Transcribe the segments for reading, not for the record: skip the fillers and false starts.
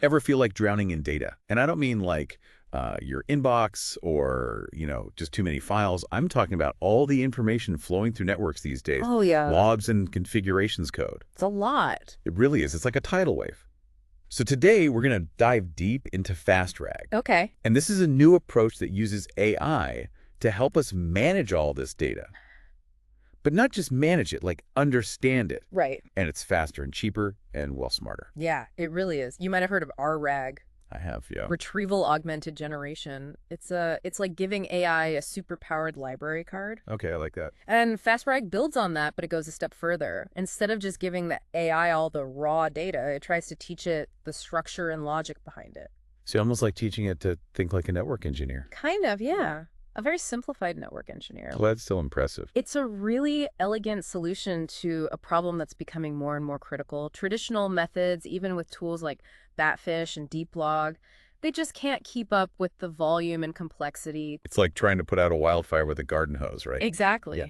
Ever feel like drowning in data? And I don't mean like your inbox or, just too many files. I'm talking about all the information flowing through networks these days. Oh, yeah. Logs and configurations code. It's a lot. It really is. It's like a tidal wave. So today we're going to dive deep into FastRAG. Okay. And this is a new approach that uses AI to help us manage all this data. But not just manage it, like understand it. Right. And it's faster and cheaper and, well, smarter. Yeah, it really is. You might have heard of RAG. I have, yeah. Retrieval-Augmented Generation. It's like giving AI a superpowered library card. Okay, I like that. And FastRAG builds on that, but it goes a step further. Instead of just giving the AI all the raw data, it tries to teach it the structure and logic behind it. So almost like teaching it to think like a network engineer. Kind of, yeah. A very simplified network engineer. Well, that's still impressive. It's a really elegant solution to a problem that's becoming more and more critical. Traditional methods, even with tools like Batfish and Deeplog, they just can't keep up with the volume and complexity. It's like trying to put out a wildfire with a garden hose, right? Exactly. Yeah.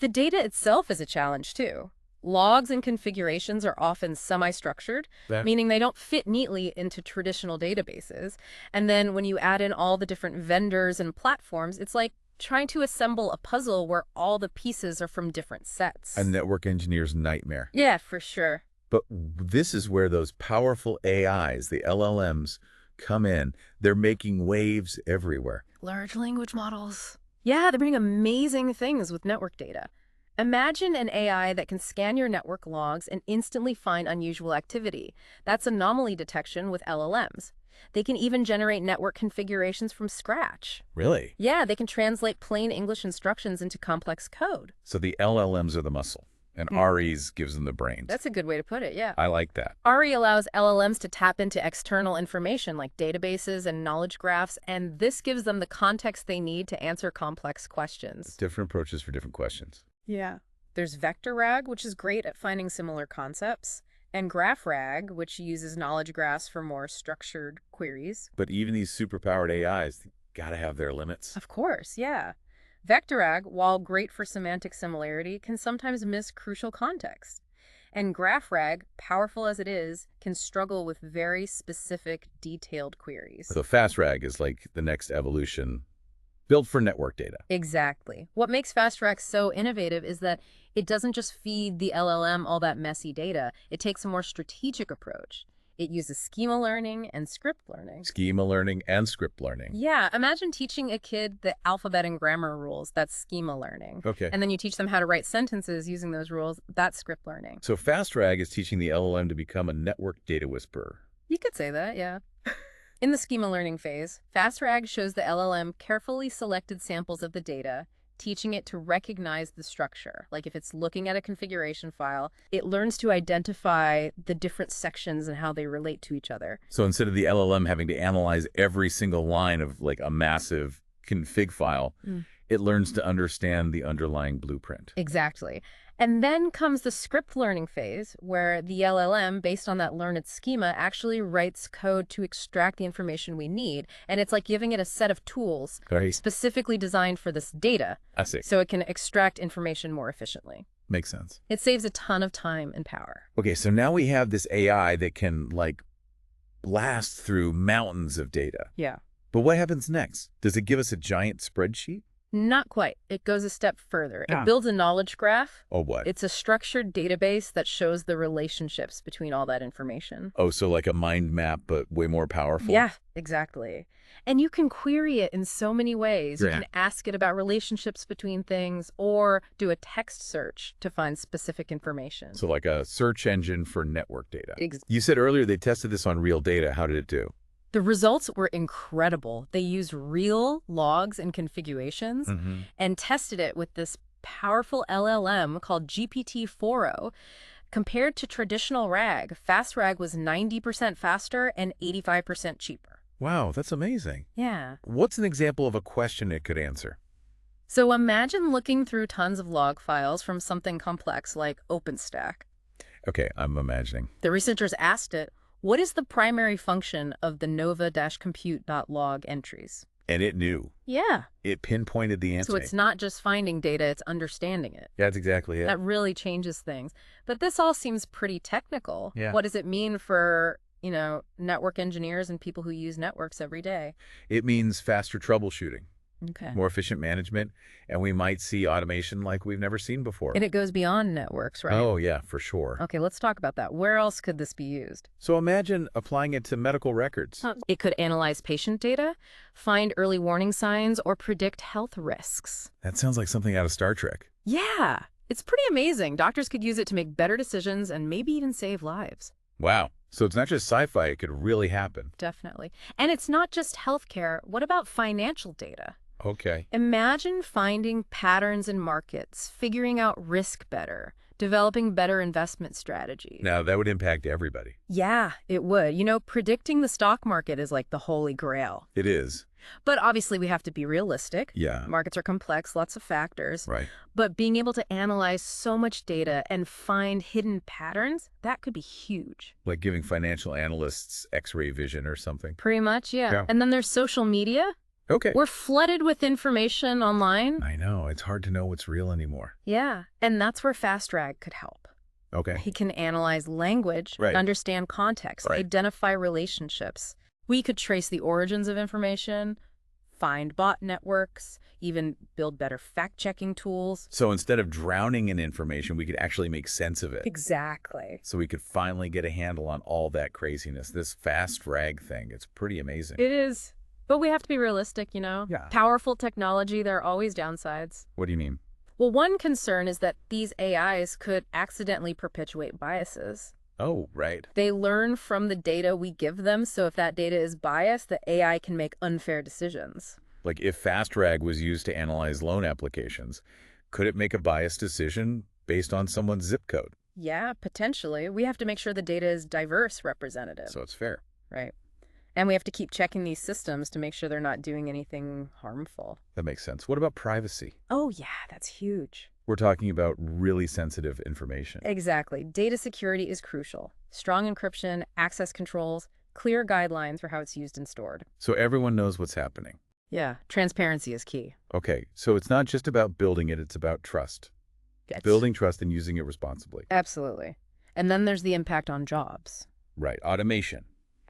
The data itself is a challenge, too. Logs and configurations are often semi-structured, meaning they don't fit neatly into traditional databases. And then when you add in all the different vendors and platforms, it's like trying to assemble a puzzle where all the pieces are from different sets. A network engineer's nightmare. Yeah, for sure. But this is where those powerful AIs, the LLMs, come in. They're making waves everywhere. Large language models. Yeah, they're doing amazing things with network data. Imagine an AI that can scan your network logs and instantly find unusual activity. That's anomaly detection with LLMs. They can even generate network configurations from scratch. Really? Yeah, they can translate plain English instructions into complex code. So the LLMs are the muscle, and REs gives them the brains. That's a good way to put it, yeah. I like that. RE allows LLMs to tap into external information like databases and knowledge graphs, and this gives them the context they need to answer complex questions. Different approaches for different questions. Yeah. There's VectorRAG, which is great at finding similar concepts, and GraphRAG, which uses knowledge graphs for more structured queries. But even these superpowered AIs gotta have their limits. Of course, yeah. VectorRAG, while great for semantic similarity, can sometimes miss crucial context. And GraphRAG, powerful as it is, can struggle with very specific, detailed queries. So FastRAG is like the next evolution, built for network data. Exactly. What makes FastRAG so innovative is that it doesn't just feed the LLM all that messy data. It takes a more strategic approach. It uses schema learning and script learning. Schema learning and script learning. Yeah, imagine teaching a kid the alphabet and grammar rules. That's schema learning. Okay. And then you teach them how to write sentences using those rules. That's script learning. So FastRAG is teaching the LLM to become a network data whisperer. You could say that, yeah. In the schema learning phase, FastRAG shows the LLM carefully selected samples of the data, teaching it to recognize the structure. Like if it's looking at a configuration file, it learns to identify the different sections and how they relate to each other. So instead of the LLM having to analyze every single line of like a massive config file, it learns to understand the underlying blueprint. Exactly. And then comes the script learning phase, where the LLM, based on that learned schema, actually writes code to extract the information we need. And it's like giving it a set of tools specifically designed for this data. I see. So it can extract information more efficiently. Makes sense. It saves a ton of time and power. Okay, so now we have this AI that can like blast through mountains of data. Yeah. But what happens next? Does it give us a giant spreadsheet? Not quite. It goes a step further. It builds a knowledge graph. Oh, what? It's a structured database that shows the relationships between all that information. Oh, so like a mind map, but way more powerful? Yeah, exactly. And you can query it in so many ways. You can ask it about relationships between things or do a text search to find specific information. So like a search engine for network data. You said earlier they tested this on real data. How did it do? The results were incredible. They used real logs and configurations and tested it with this powerful LLM called GPT-4o. Compared to traditional RAG, FastRAG was 90% faster and 85% cheaper. Wow, that's amazing. Yeah. What's an example of a question it could answer? So imagine looking through tons of log files from something complex like OpenStack. Okay, I'm imagining. The researchers asked it, what is the primary function of the nova-compute.log entries? And it knew. Yeah. It pinpointed the answer. So it's not just finding data, it's understanding it. Yeah, that's exactly it. That really changes things. But this all seems pretty technical. Yeah. What does it mean for network engineers and people who use networks every day. It means faster troubleshooting, Okay. more efficient management, and we might see automation like we've never seen before. And it goes beyond networks, right? Oh, yeah, for sure. Okay, let's talk about that. Where else could this be used? So imagine applying it to medical records. It could analyze patient data, find early warning signs, or predict health risks. That sounds like something out of Star Trek. Yeah, it's pretty amazing. Doctors could use it to make better decisions and maybe even save lives. Wow. So it's not just sci-fi, it could really happen. Definitely. And it's not just healthcare. What about financial data? Okay. Imagine finding patterns in markets, figuring out risk better, developing better investment strategies. Now, that would impact everybody. Yeah, it would. Predicting the stock market is like the holy grail. It is. But obviously, we have to be realistic. Yeah. Markets are complex, lots of factors. Right. But being able to analyze so much data and find hidden patterns, that could be huge. Like giving financial analysts X-ray vision or something. Pretty much, yeah. Yeah. And then there's social media. Okay. We're flooded with information online. I know. It's hard to know what's real anymore. Yeah. And that's where FastRAG could help. Okay. He can analyze language, Right. understand context, Right. identify relationships. We could trace the origins of information, find bot networks, even build better fact-checking tools. So instead of drowning in information, we could actually make sense of it. Exactly. So we could finally get a handle on all that craziness. This FastRAG thing, it's pretty amazing. It is. But we have to be realistic, Yeah. Powerful technology, there are always downsides. What do you mean? Well, one concern is that these AIs could accidentally perpetuate biases. Oh, right. They learn from the data we give them, so if that data is biased, the AI can make unfair decisions. Like if FastRAG was used to analyze loan applications, could it make a biased decision based on someone's zip code? Yeah, potentially. We have to make sure the data is diverse representative. So it's fair. Right. And we have to keep checking these systems to make sure they're not doing anything harmful. That makes sense. What about privacy? Oh, yeah, that's huge. We're talking about really sensitive information. Exactly. Data security is crucial. Strong encryption, access controls, clear guidelines for how it's used and stored. So everyone knows what's happening. Yeah, transparency is key. Okay, so it's not just about building it, it's about trust. Building trust and using it responsibly. Absolutely. And then there's the impact on jobs. Right, automation.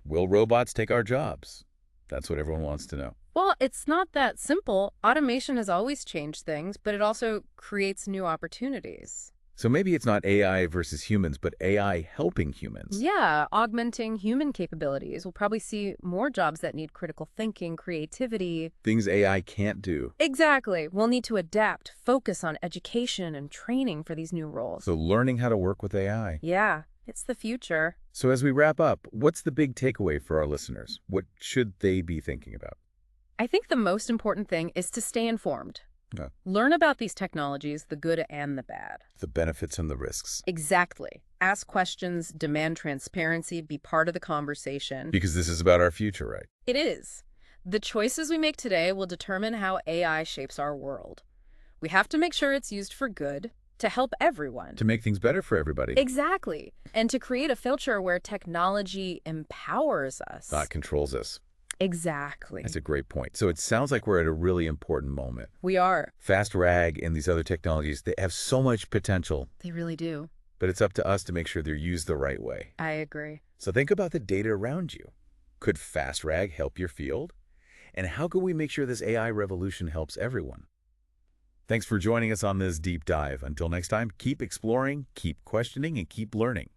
Will robots take our jobs? That's what everyone wants to know. Well, it's not that simple. Automation has always changed things, but it also creates new opportunities. So maybe it's not AI versus humans, but AI helping humans. Yeah, augmenting human capabilities. We'll probably see more jobs that need critical thinking, creativity. Things AI can't do. Exactly. We'll need to adapt, focus on education and training for these new roles. So learning how to work with AI. Yeah, it's the future. So as we wrap up, what's the big takeaway for our listeners? What should they be thinking about? I think the most important thing is to stay informed. Yeah. Learn about these technologies, the good and the bad. The benefits and the risks. Exactly. Ask questions, demand transparency, be part of the conversation. Because this is about our future, right? It is. The choices we make today will determine how AI shapes our world. We have to make sure it's used for good, to help everyone. To make things better for everybody. Exactly. And to create a future where technology empowers us. Not controls us. Exactly. That's a great point. So it sounds like we're at a really important moment. We are. FastRAG and these other technologies, they have so much potential, They really do. but it's up to us to make sure they're used the right way. I agree. So think about the data around you. Could FastRAG help your field? And how can we make sure this AI revolution helps everyone? Thanks for joining us on this deep dive. Until next time, keep exploring, keep questioning, and keep learning.